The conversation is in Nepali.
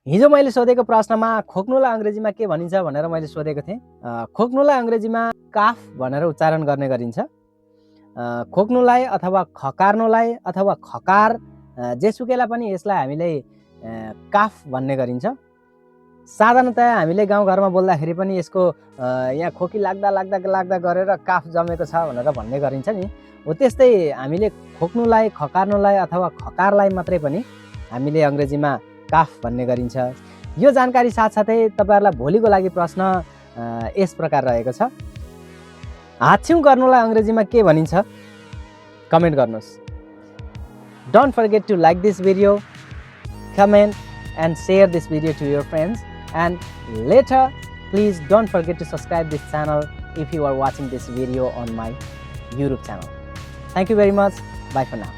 हिजो मैले सोधेको प्रश्नमा खोक्नुलाई अङ्ग्रेजीमा के भनिन्छ भनेर मैले सोधेको थिएँ। खोक्नुलाई अङ्ग्रेजीमा काफ भनेर उच्चारण गर्ने गरिन्छ। खोक्नुलाई अथवा खकार्नुलाई अथवा खकार जेसुकैलाई पनि यसलाई हामीले काफ भन्ने गरिन्छ। साधारणतया हामीले गाउँघरमा बोल्दाखेरि पनि यसको यहाँ खोकी लाग्दा लाग्दा लाग्दा गरेर काफ जमेको छ भनेर भन्ने गरिन्छ नि। हो त्यस्तै हामीले खोक्नुलाई खकार्नुलाई अथवा खकारलाई मात्रै पनि हामीले अङ्ग्रेजीमा काफ भन्ने गरिन्छ। यो जानकारी साथसाथै तपाईहरुलाई भोलिको लागि प्रश्न यस प्रकार रहेको छ। हाच्छिउँ गर्नुलाई अङ्ग्रेजीमा के भनिन्छ? कमेन्ट गर्नुस्। Don't forget to like this video, comment and share this video to your friends, and later please don't forget to subscribe this channel if you are watching this video on my YouTube channel. Thank you very much. Bye for now.